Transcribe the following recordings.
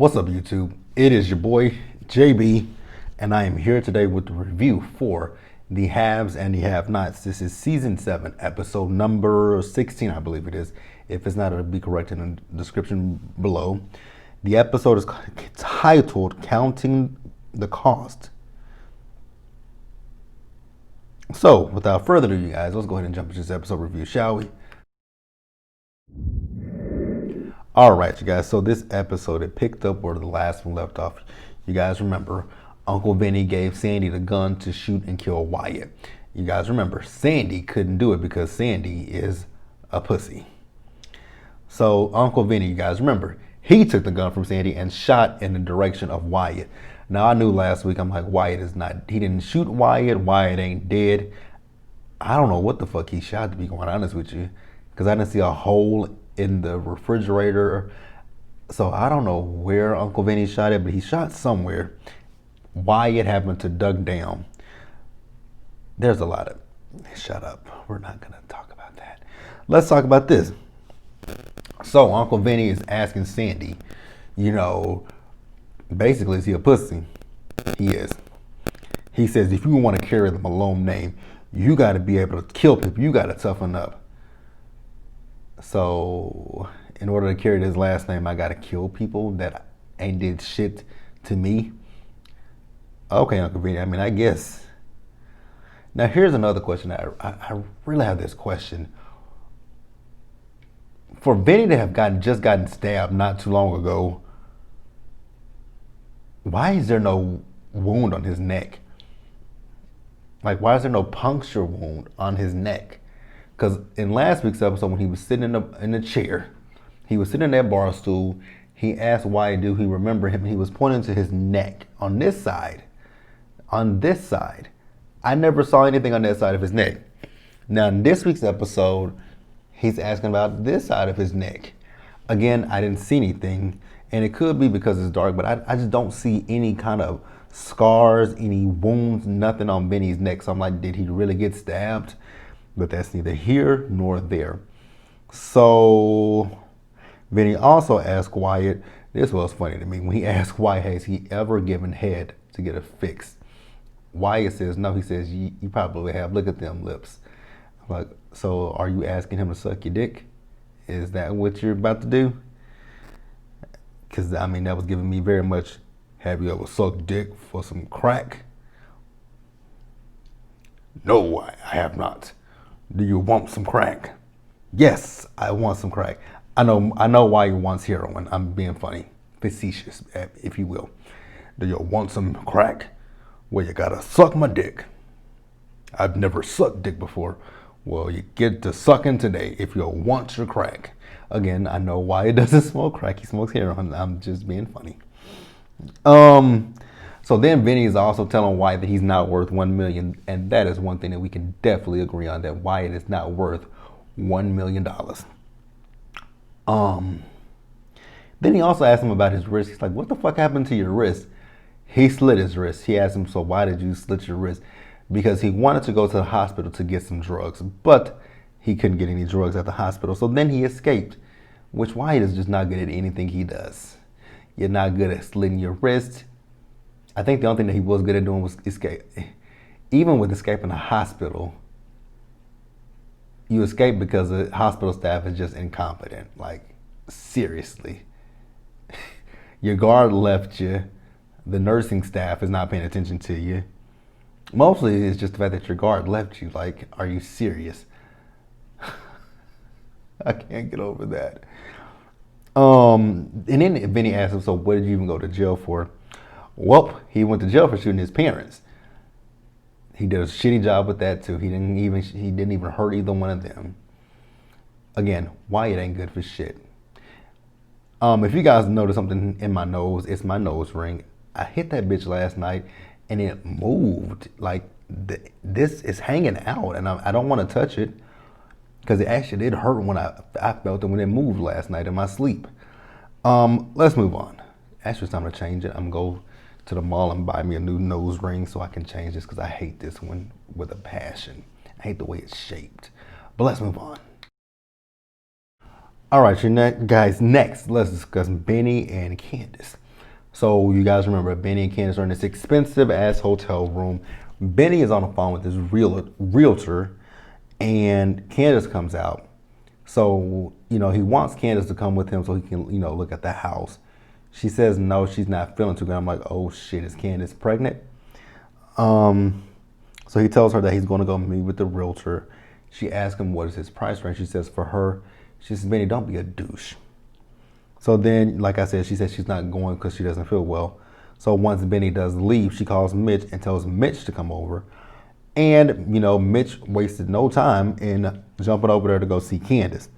What's up, YouTube? It is your boy JB, and I am here today with the review for The Haves and the Have-Nots. This is season 7, episode number 16, I believe it is. If it's not, it'll be corrected in the description below. The episode is titled Counting the Cost. So, without further ado, you guys, let's go ahead and jump into this episode review, shall we? All right, you guys, so this episode, it picked up where the last one left off. You guys remember, Uncle Vinny gave Sandy the gun to shoot and kill Wyatt. You guys remember, Sandy couldn't do it because Sandy is a pussy. So Uncle Vinny, you guys remember, he took the gun from Sandy and shot in the direction of Wyatt. Now, I knew last week, I'm like, Wyatt is not, he didn't shoot Wyatt. Wyatt ain't dead. I don't know what the fuck he shot, to be quite honest with you, because I didn't see a hole in the refrigerator. So I don't know where Uncle Vinny shot it, but he shot somewhere. Wyatt happened to duck down. There's a lot of, shut up. We're not going to talk about that. Let's talk about this. So Uncle Vinny is asking Sandy, you know, basically, is he a pussy? He is. He says, if you want to carry the Malone name, you got to be able to kill people. You got to toughen up. So in order to carry this last name, I got to kill people that ain't did shit to me. Okay, Uncle Vinny, I mean, I guess. Now, here's another question. I really have this question. For Vinny to have just gotten stabbed not too long ago, why is there no wound on his neck? Like, why is there no puncture wound on his neck? Because in last week's episode, when he was sitting in the chair, he was sitting in that bar stool, he asked Wyatt, do he remember him? He was pointing to his neck on this side. On this side. I never saw anything on that side of his neck. Now, in this week's episode, he's asking about this side of his neck. Again, I didn't see anything, and it could be because it's dark, but I just don't see any kind of scars, any wounds, nothing on Vinny's neck. So I'm like, did he really get stabbed? But that's neither here nor there. So Vinny also asked Wyatt, this was funny to me, when he asked Wyatt, has he ever given head to get a fix? Wyatt says no. He says, you probably have. Look at them lips. I'm like, so are you asking him to suck your dick? Is that what you're about to do? Because, I mean, that was giving me very much, have you ever sucked dick for some crack? No, I have not. Do you want some crack? Yes, I want some crack. I know why he wants heroin. I'm being funny, facetious, if you will. Do you want some crack? Well, you gotta suck my dick. I've never sucked dick before. Well, you get to sucking today if you want your crack. Again, I know why he doesn't smoke crack. He smokes heroin. I'm just being funny. So then Vinny is also telling Wyatt that he's not worth $1 million, and that is one thing that we can definitely agree on, that Wyatt is not worth $1 million. Then he also asked him about his wrist. He's like, what the fuck happened to your wrist? He slit his wrist. He asked him, so why did you slit your wrist? Because he wanted to go to the hospital to get some drugs, but he couldn't get any drugs at the hospital. So then he escaped, which Wyatt is just not good at anything he does. You're not good at slitting your wrist. I think the only thing that he was good at doing was escape. Even with escaping the hospital, you escape because the hospital staff is just incompetent. Like, seriously. Your guard left you. The nursing staff is not paying attention to you. Mostly it's just the fact that your guard left you. Like, are you serious? I can't get over that. And then Vinny asked him, so what did you even go to jail for? Well, he went to jail for shooting his parents. He did a shitty job with that too. He didn't even hurt either one of them. Again, Wyatt ain't good for shit. If you guys notice something in my nose, it's my nose ring. I hit that bitch last night and it moved. Like, this is hanging out, and I don't want to touch it because it actually did hurt when I felt it when it moved last night in my sleep. Let's move on. Actually, it's time to change it. I'm going to go to the mall and buy me a new nose ring so I can change this, because I hate this one with a passion. I hate the way it's shaped. But let's move on. All right, guys, next, let's discuss Benny and Candace. So you guys remember Benny and Candace are in this expensive ass hotel room. Benny is on the phone with his realtor, and Candace comes out. So, he wants Candace to come with him so he can, look at the house. She says no, she's not feeling too good. I'm like, oh shit, is Candace pregnant? Um, so he tells her that he's going to go meet with the realtor. She asks him what is his price range. She says for her, she says, Benny, don't be a douche. So then, like I said, she says she's not going because she doesn't feel well. So once Benny does leave, she calls Mitch and tells Mitch to come over. And, Mitch wasted no time in jumping over there to go see Candace.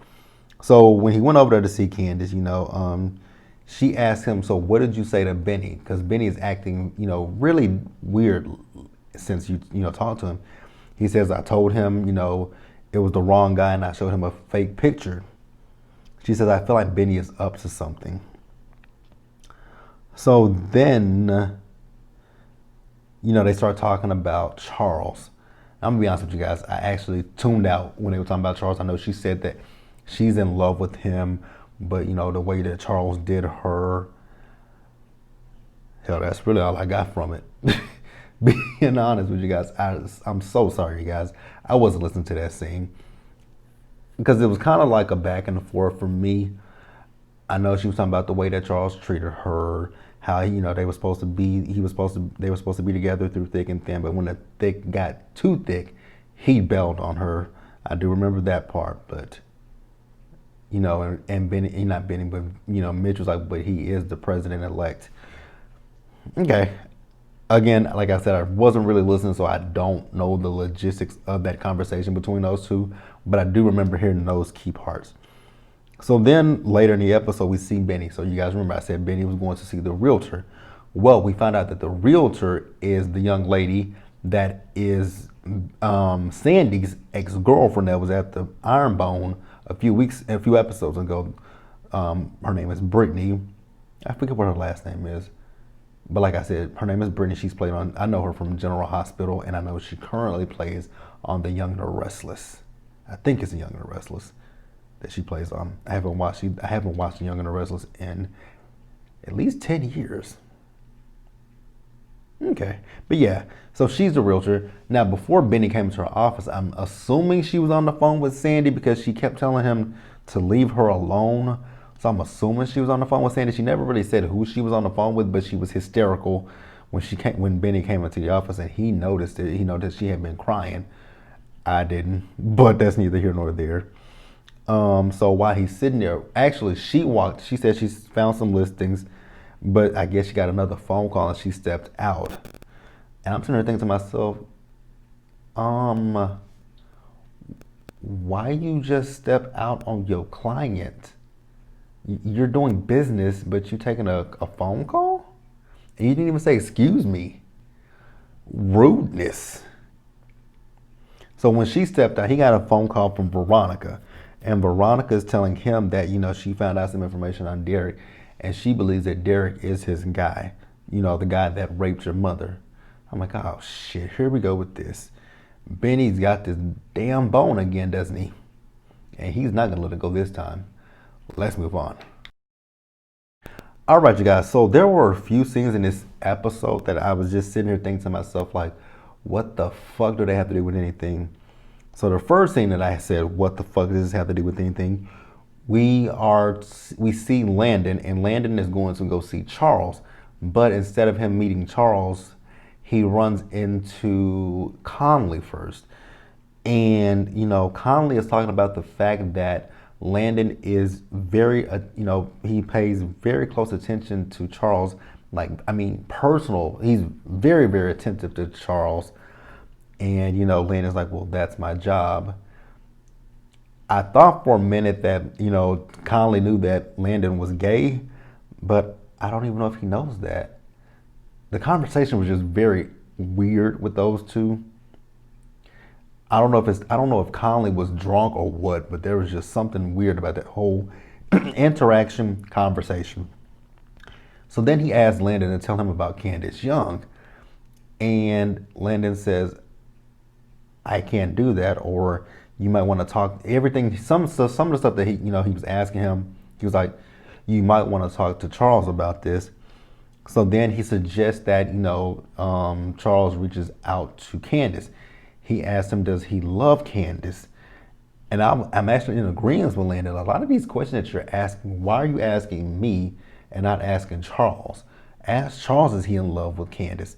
So when he went over there to see Candace, she asked him, so what did you say to Benny? Because Benny is acting, really weird since you talked to him. He says, I told him, it was the wrong guy and I showed him a fake picture. She says, I feel like Benny is up to something. So then, they start talking about Charles. I'm gonna be honest with you guys. I actually tuned out when they were talking about Charles. I know she said that she's in love with him, but the way that Charles did her, hell, that's really all I got from it. Being honest with you guys, I'm so sorry, you guys. I wasn't listening to that scene because it was kind of like a back and forth for me. I know she was talking about the way that Charles treated her, how they were supposed to be, they were supposed to be together through thick and thin, but when the thick got too thick, he bailed on her. I do remember that part, but and Benny, not Benny, but Mitch was like, but he is the president elect. Okay. Again, like I said, I wasn't really listening, so I don't know the logistics of that conversation between those two, but I do remember hearing those key parts. So then later in the episode, we see Benny. So you guys remember I said Benny was going to see the realtor. Well, we found out that the realtor is the young lady that is Sandy's ex-girlfriend that was at the Iron Bone a few episodes ago. Her name is Brittany. I forget what her last name is. But like I said, her name is Brittany. She's played on, I know her from General Hospital, and I know she currently plays on The Young and the Restless. I think it's The Young and the Restless that she plays on. I haven't watched The Young and the Restless in at least 10 years. Okay. But yeah, so she's the realtor. Now, before Benny came to her office, I'm assuming she was on the phone with Sandy because she kept telling him to leave her alone. So I'm assuming she was on the phone with Sandy. She never really said who she was on the phone with, but she was hysterical when Benny came into the office and he noticed it. He noticed she had been crying. I didn't, but that's neither here nor there. So while he's sitting there, actually she said she found some listings, but I guess she got another phone call and she stepped out. And I'm sitting there thinking to myself, why you just step out on your client? You're doing business, but you're taking a phone call? And you didn't even say, excuse me. Rudeness. So when she stepped out, he got a phone call from Veronica. And Veronica is telling him that, she found out some information on Derek. And she believes that Derek is his guy. The guy that raped your mother. I'm like, oh shit, here we go with this. Benny's got this damn bone again, doesn't he? And he's not gonna let it go this time. Let's move on. All right, you guys. So there were a few scenes in this episode that I was just sitting here thinking to myself, like, what the fuck do they have to do with anything? So the first scene that I said, what the fuck does this have to do with anything? We see Landon, and Landon is going to go see Charles. But instead of him meeting Charles, he runs into Conley first. And, Conley is talking about the fact that Landon is very, he pays very close attention to Charles. Personal. He's very, very attentive to Charles. And, Landon's like, well, that's my job. I thought for a minute that, Conley knew that Landon was gay, but I don't even know if he knows that. The conversation was just very weird with those two. I don't know if Conley was drunk or what, but there was just something weird about that whole interaction conversation. So then he asked Landon to tell him about Candace Young. And Landon says, I can't do that, or you might want to talk everything. Some of the stuff that he was asking him, he was like, you might want to talk to Charles about this. So then he suggests that, Charles reaches out to Candace. He asks him, does he love Candace? And I'm actually in agreement with Landon. A lot of these questions that you're asking, why are you asking me and not asking Charles? Ask Charles, is he in love with Candace?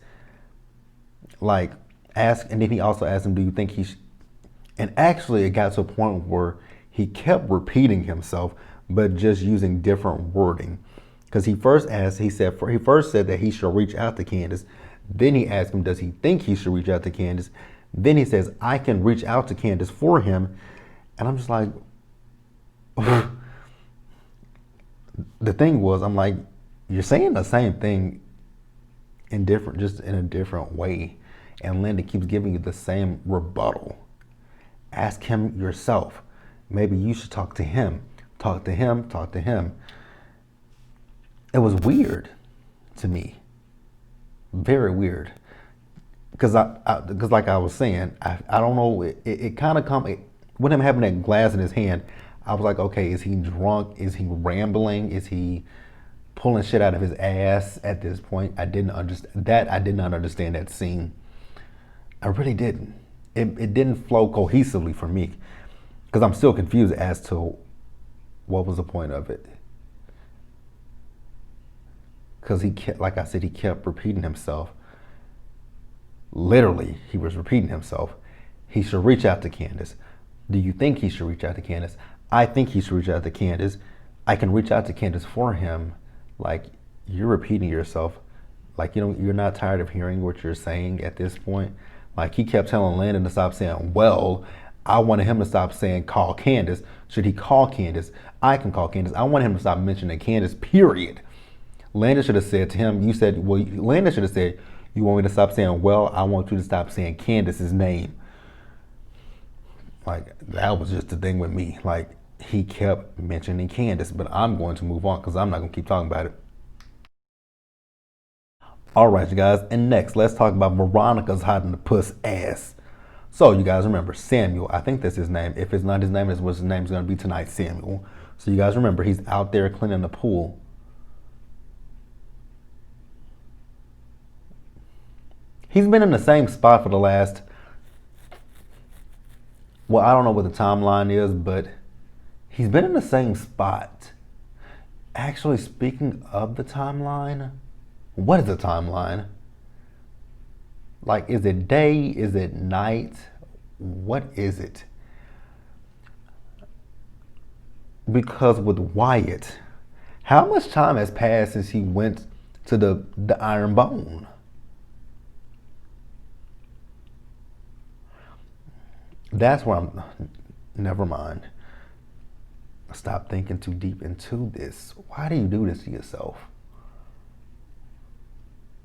Like, ask, and then he also asked him, do you think and actually it got to a point where he kept repeating himself, but just using different wording. Because he first said that he should reach out to Candace. Then he asked him, does he think he should reach out to Candace? Then he says, I can reach out to Candace for him. And I'm just like, the thing was, I'm like, you're saying the same thing just in a different way. And Linda keeps giving you the same rebuttal. Ask him yourself. Maybe you should talk to him. Talk to him, talk to him. It was weird to me. Very weird. Because like I was saying, I don't know, it kind of with him having that glass in his hand, I was like, okay, is he drunk? Is he rambling? Is he pulling shit out of his ass at this point? I did not understand that scene. I really didn't. It didn't flow cohesively for me because I'm still confused as to what was the point of it. Because like I said, he kept repeating himself. Literally, he was repeating himself. He should reach out to Candace. Do you think he should reach out to Candace? I think he should reach out to Candace. I can reach out to Candace for him. Like, you're repeating yourself. Like, you're not tired of hearing what you're saying at this point. Like, he kept telling Landon to stop saying, well, I wanted him to stop saying, call Candace. Should he call Candace? I can call Candace. I wanted him to stop mentioning Candace, period. Landon should have said to him, Landon should have said, you want me to stop saying, well, I want you to stop saying Candace's name. Like, that was just the thing with me. Like, he kept mentioning Candace, but I'm going to move on because I'm not going to keep talking about it. All right, you guys. And next, let's talk about Veronica's hiding the puss ass. So, you guys remember Samuel. I think that's his name. If it's not his name, it's what his name's going to be tonight, Samuel. So, you guys remember, he's out there cleaning the pool. He's been in the same spot for the last, well, I don't know what the timeline is, but he's been in the same spot. Actually, speaking of the timeline, what is the timeline? Like, is it day? Is it night? What is it? Because with Wyatt, how much time has passed since he went to the Iron Bone? That's where never mind. Stop thinking too deep into this. Why do you do this to yourself?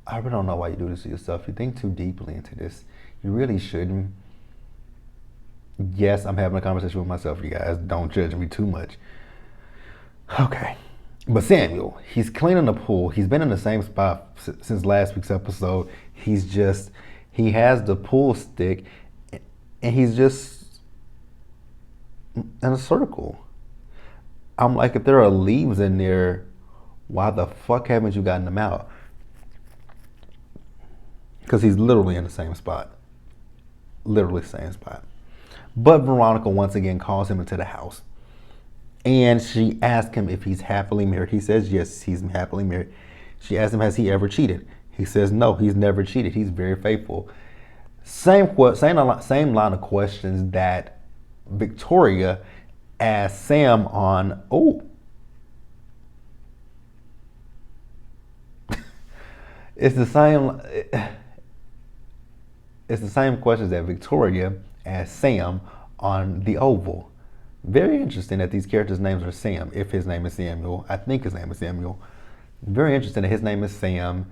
I really don't know why you do this to yourself. You think too deeply into this. You really shouldn't. Yes, I'm having a conversation with myself, you guys. Don't judge me too much. Okay. But Samuel, he's cleaning the pool. He's been in the same spot since last week's episode. He has the pool stick and he's just in a circle. I'm like, if there are leaves in there, why the fuck haven't you gotten them out? Because he's literally in the same spot. Literally same spot. But Veronica once again calls him into the house. And she asks him if he's happily married. He says yes, he's happily married. She asks him, has he ever cheated? He says no, he's never cheated. He's very faithful. Same line of questions that Victoria asked Sam on. It's the same questions that Victoria asked Sam on the Oval. Very interesting that these characters' names are Sam, if his name is Samuel. I think his name is Samuel. Very interesting that his name is Sam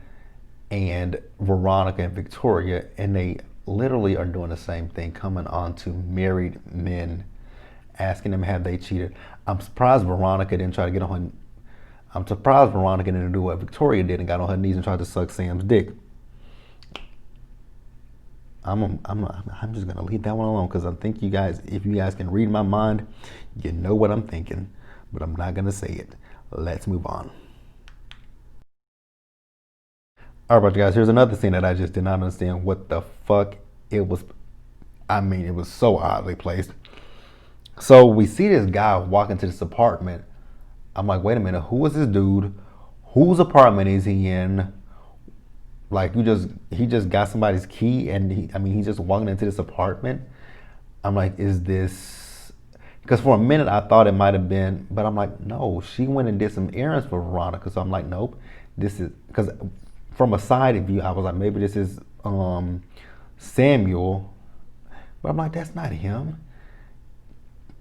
and Veronica and Victoria, and they literally are doing the same thing, coming on to married men, asking them have they cheated. I'm surprised Veronica didn't try to get on her. I'm surprised Veronica didn't do what Victoria did and got on her knees and tried to suck Sam's dick. I'm just gonna leave that one alone because I think you guys, if you guys can read my mind, you know what I'm thinking, but I'm not gonna say it. Let's move on. All right, guys, here's another scene that I just did not understand what the fuck it was. I mean, it was so oddly placed. So we see this guy walk into this apartment. I'm like, wait a minute, who is this dude? Whose apartment is he in? Like, he just got somebody's key, and he's just walking into this apartment. I'm like, is this? Because for a minute I thought it might have been, but I'm like, no, she went and did some errands for Veronica. So I'm like, nope, this is because from a side view I was like, maybe this is Samuel, but I'm like, that's not him.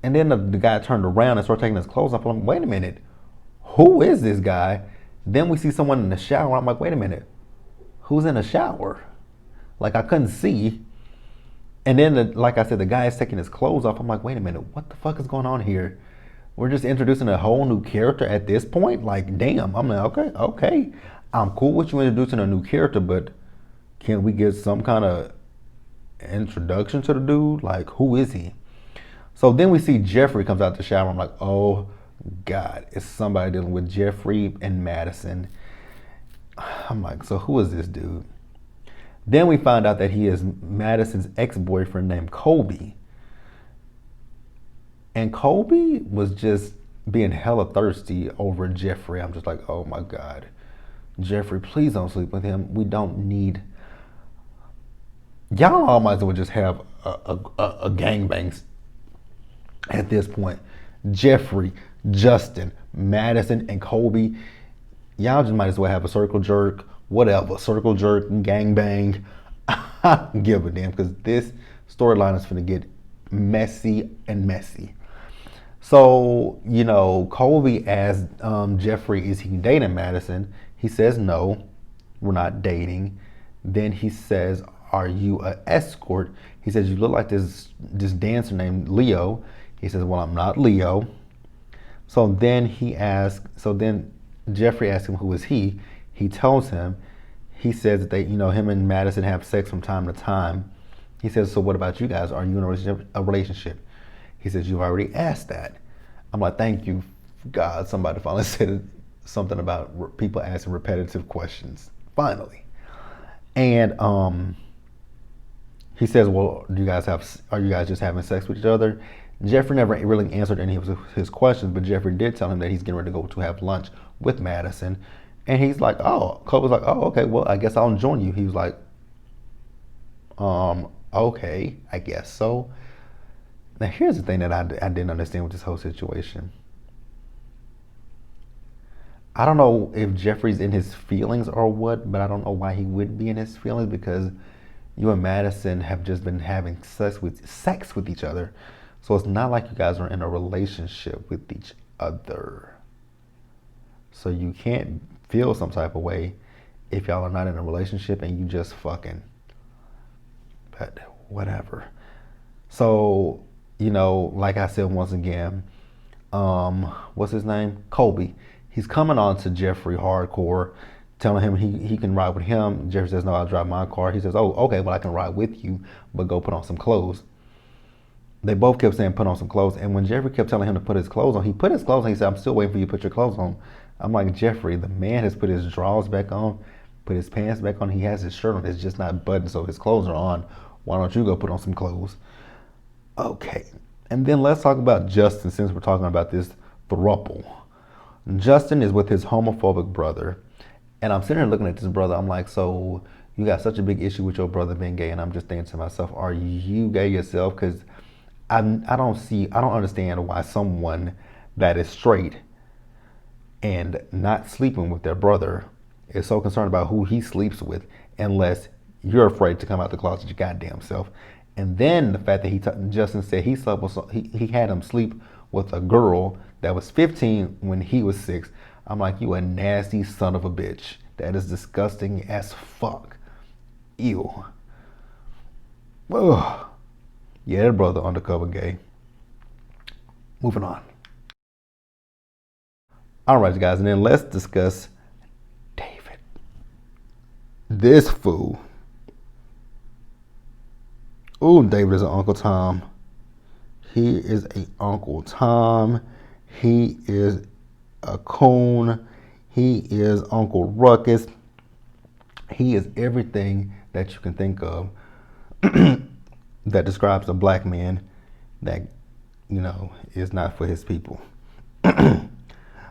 And then the guy turned around and started taking his clothes off. I'm like, wait a minute, who is this guy? Then we see someone in the shower. I'm like, wait a minute, who's in the shower? Like, I couldn't see. And then, like I said, the guy is taking his clothes off. I'm like, wait a minute, what the fuck is going on here? We're just introducing a whole new character at this point? Like, damn. I'm like, okay. I'm cool with you introducing a new character, but can we get some kind of introduction to the dude? Like, who is he? So then we see Jeffrey comes out the shower. I'm like, oh, God, it's somebody dealing with Jeffrey and Madison. I'm like, so who is this dude? Then we find out that he is Madison's ex-boyfriend named Colby. And Colby was just being hella thirsty over Jeffrey. I'm just like, oh my God. Jeffrey, please don't sleep with him. We don't need... Y'all all might as well just have a gangbang at this point. Jeffrey, Justin, Madison, and Colby. Y'all just might as well have a circle jerk, whatever, circle jerk, gangbang. I don't give a damn, because this storyline is gonna get messy and messy. So, Colby asks Jeffrey, is he dating Madison? He says no, we're not dating. Then he says, are you an escort? He says, you look like this dancer named Leo. He says, well, I'm not Leo. So then Jeffrey asks him, who is he? He tells him. He says that him and Madison have sex from time to time. He says, so what about you guys? Are you in a relationship? He says, you've already asked that. I'm like, thank you, God. Somebody finally said something about people asking repetitive questions. Finally. And he says, well, are you guys just having sex with each other? Jeffrey never really answered any of his questions, but Jeffrey did tell him that he's getting ready to go to have lunch with Madison. And he's like, oh, Cole was like, oh, okay, well, I guess I'll join you. He was like, okay, I guess so. Now, here's the thing that I didn't understand with this whole situation. I don't know if Jeffrey's in his feelings or what, but I don't know why he would be in his feelings, because you and Madison have just been having sex with each other. So it's not like you guys are in a relationship with each other. So you can't feel some type of way if y'all are not in a relationship and you just fucking. But whatever. So, like I said once again, what's his name? Colby. He's coming on to Jeffrey hardcore, telling him he can ride with him. Jeffrey says, no, I'll drive my car. He says, oh, okay, well, I can ride with you, but go put on some clothes. They both kept saying put on some clothes. And when Jeffrey kept telling him to put his clothes on, he put his clothes on. He said, I'm still waiting for you to put your clothes on. I'm like, Jeffrey, the man has put his drawers back on, put his pants back on. He has his shirt on. It's just not buttoned, so his clothes are on. Why don't you go put on some clothes? Okay. And then let's talk about Justin, since we're talking about this throuple. Justin is with his homophobic brother. And I'm sitting here looking at this brother. I'm like, so you got such a big issue with your brother being gay. And I'm just thinking to myself, are you gay yourself? Because I don't understand why someone that is straight and not sleeping with their brother is so concerned about who he sleeps with, unless you're afraid to come out the closet your goddamn self. And then the fact that Justin said he had him sleep with a girl that was 15 when he was 6. I'm like, you a nasty son of a bitch. That is disgusting as fuck. Ew. Ugh. Yeah, that brother undercover gay. Moving on. All right, guys, and then let's discuss David. This fool. Ooh, David is an Uncle Tom. He is a Uncle Tom. He is a coon. He is Uncle Ruckus. He is everything that you can think of that describes a black man that, is not for his people.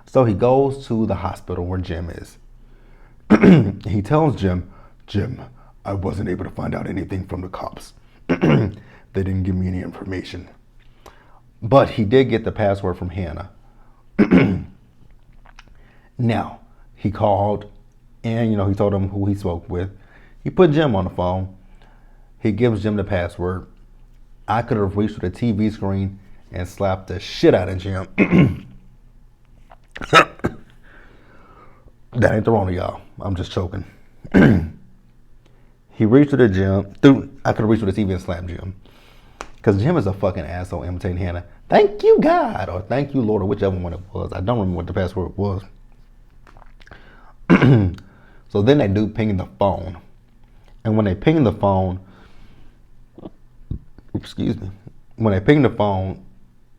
So he goes to the hospital where Jim is. He tells Jim, I wasn't able to find out anything from the cops. They didn't give me any information. But he did get the password from Hannah. Now, he called and, he told him who he spoke with. He put Jim on the phone. He gives Jim the password. I could have reached with a TV screen and slapped the shit out of Jim. That ain't the wrong of y'all. I'm just choking. He reached with a Jim. I could have reached with a TV and slapped Jim. Because Jim is a fucking asshole imitating Hannah. Thank you, God. Or thank you, Lord. Or whichever one it was. I don't remember what the password was. So then they do ping the phone. And when they ping the phone, when they ping the phone,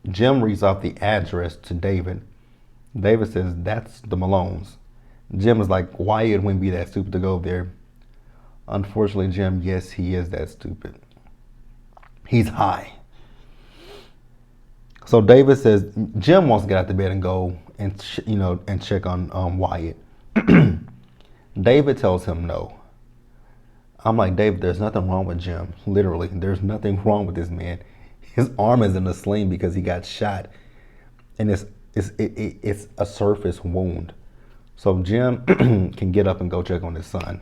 Jim reads off the address to David. David says, that's the Malones. Jim is like, Wyatt wouldn't be that stupid to go there. Unfortunately, Jim, yes, he is that stupid. He's high. So David says, Jim wants to get out of bed and go and, and check on Wyatt. David tells him no. I'm like, David, there's nothing wrong with Jim. Literally, there's nothing wrong with this man. His arm is in a sling because he got shot. And it's a surface wound. So Jim can get up and go check on his son.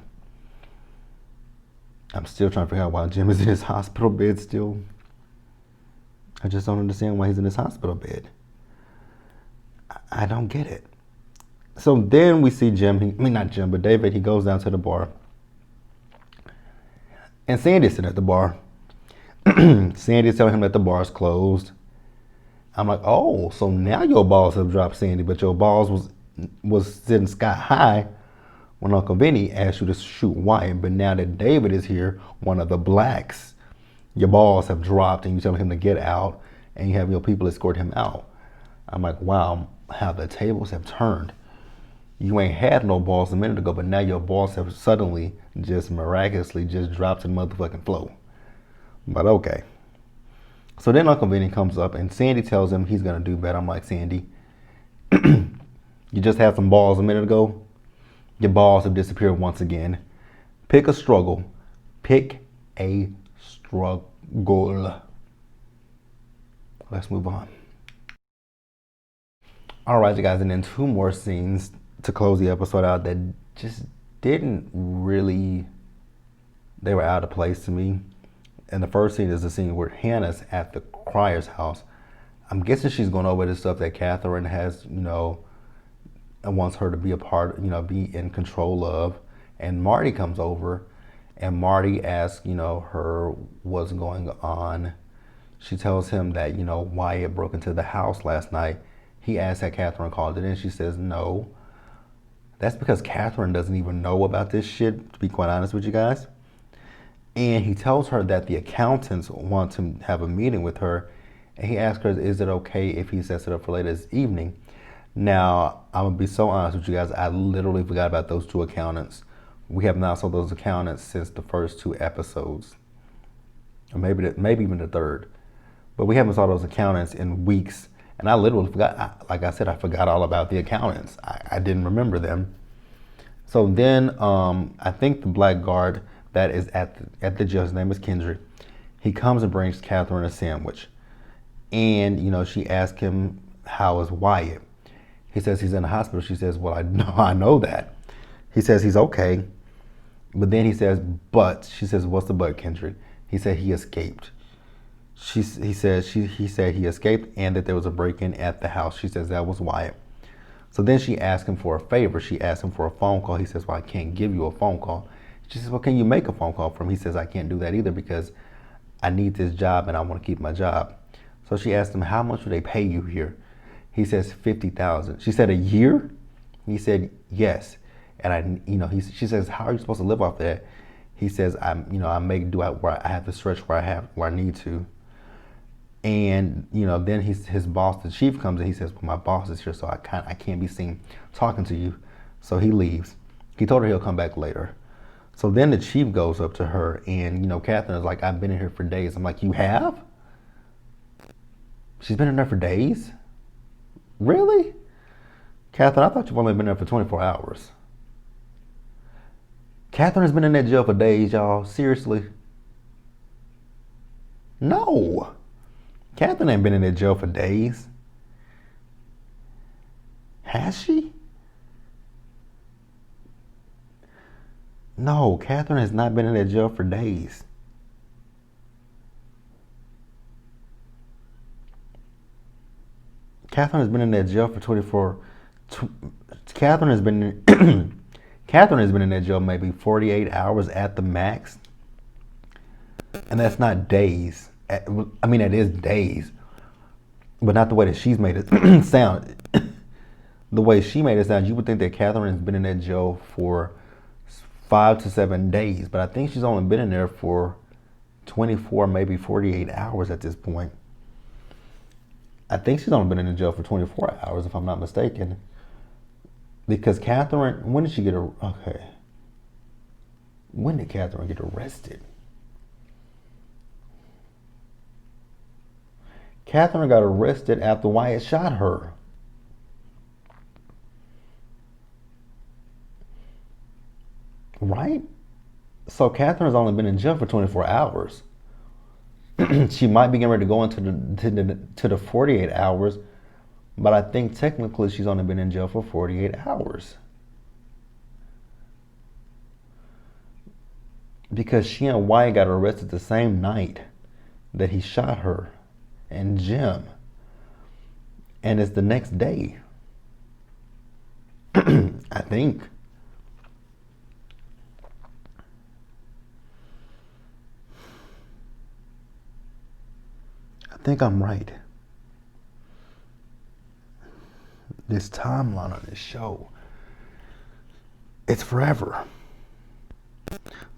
I'm still trying to figure out why Jim is in his hospital bed still. I just don't understand why he's in his hospital bed. I don't get it. So then we see not Jim, but David, he goes down to the bar. And Sandy's sitting at the bar. Sandy's telling him that the bar's closed. I'm like, oh, so now your balls have dropped, Sandy, but your balls was sitting sky high when Uncle Vinny asked you to shoot Wyatt. But now that David is here, one of the blacks, your balls have dropped and you tell him to get out and you have your people escort him out. I'm like, wow, how the tables have turned. You ain't had no balls a minute ago, but now your balls have suddenly, just miraculously, just dropped to the motherfucking floor. But okay. So then Uncle Vinny comes up and Sandy tells him he's going to do better. I'm like, Sandy, you just had some balls a minute ago. Your balls have disappeared once again. Pick a struggle. Pick a struggle. Let's move on. All right, you guys, and then two more scenes to close the episode out that just didn't really, they were out of place to me. And the first scene is the scene where Hannah's at the Crier's house. I'm guessing she's going over the stuff that Catherine has, and wants her to be a part, be in control of. And Marty comes over and Marty asks, her what's going on. She tells him that, Wyatt broke into the house last night. He asks that Catherine called it in. She says no. That's because Catherine doesn't even know about this shit, to be quite honest with you guys. And he tells her that the accountants want to have a meeting with her. And he asks her, is it okay if he sets it up for later this evening? Now, I'm going to be so honest with you guys. I literally forgot about those two accountants. We have not saw those accountants since the first two episodes. Or maybe even the third. But we haven't saw those accountants in weeks. And I literally forgot, like I said, I forgot all about the accountants. I didn't remember them. So then I think the black guard that is at the jail, his name is Kendrick, he comes and brings Catherine a sandwich. And, she asks him, how is Wyatt? He says he's in the hospital. She says, well, I know that. He says he's okay. But then he says, she says, what's the but, Kendrick? He said he escaped. He said he escaped and that there was a break-in at the house. She says that was Wyatt. So then she asked him for a favor. She asked him for a phone call. He says, well, I can't give you a phone call. She says, well, can you make a phone call for him? He says, I can't do that either because I need this job and I want to keep my job. So she asked him, how much do they pay you here? He says, $50,000. She said, a year? He said, yes. And she says, how are you supposed to live off that? He says, I make do out where I have to stretch where I need to. And then his boss, the chief, comes and he says, well, my boss is here, so I can't be seen talking to you. So he leaves. He told her he'll come back later. So then the chief goes up to her, and Catherine is like, "I've been in here for days." I'm like, "You have?" She's been in there for days? Really? Catherine, I thought you've only been there for 24 hours. Catherine has been in that jail for days, y'all. Seriously? No. Catherine ain't been in that jail for days. Has she? No, Catherine has not been in that jail for days. Catherine has been in that jail for 24. Catherine has been Catherine has been in that jail maybe 48 hours at the max. And that's not days. I mean, it is days. But not the way that she's made it sound. The way she made it sound, you would think that Catherine has been in that jail for 5 to 7 days. But I think she's only been in there for 24, maybe 48 hours at this point. I think she's only been in the jail for 24 hours, if I'm not mistaken. Because Catherine, when did she get okay. When did Catherine get arrested? Catherine got arrested after Wyatt shot her. Right? So Catherine has only been in jail for 24 hours. She might be getting ready to go into the 48 hours, but I think technically she's only been in jail for 48 hours. Because she and Wyatt got arrested the same night that he shot her and Jim. And it's the next day. I think. I think I'm right. This timeline on this show, it's forever.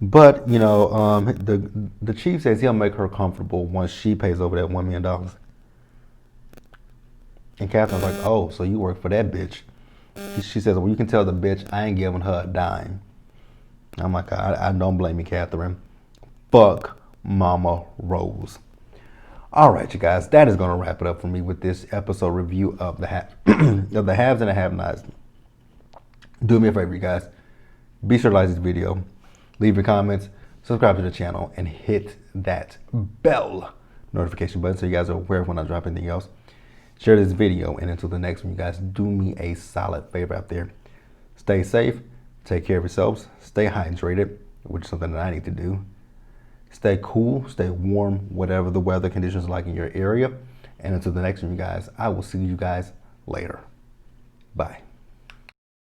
But the chief says he'll make her comfortable once she pays over that $1 million. And Catherine's like, "Oh, so you work for that bitch?" She says, "Well, you can tell the bitch I ain't giving her a dime." I'm like, I don't blame you, Catherine. Fuck Mama Rose. All right, you guys, that is going to wrap it up for me with this episode review of the of the haves and the have-nots. Do me a favor, you guys. Be sure to like this video, leave your comments, subscribe to the channel, and hit that bell notification button so you guys are aware of when I drop anything else. Share this video, and until the next one, you guys, do me a solid favor out there. Stay safe, take care of yourselves, stay hydrated, which is something that I need to do. Stay cool, stay warm, whatever the weather conditions are like in your area. And until the next one, you guys, I will see you guys later. Bye.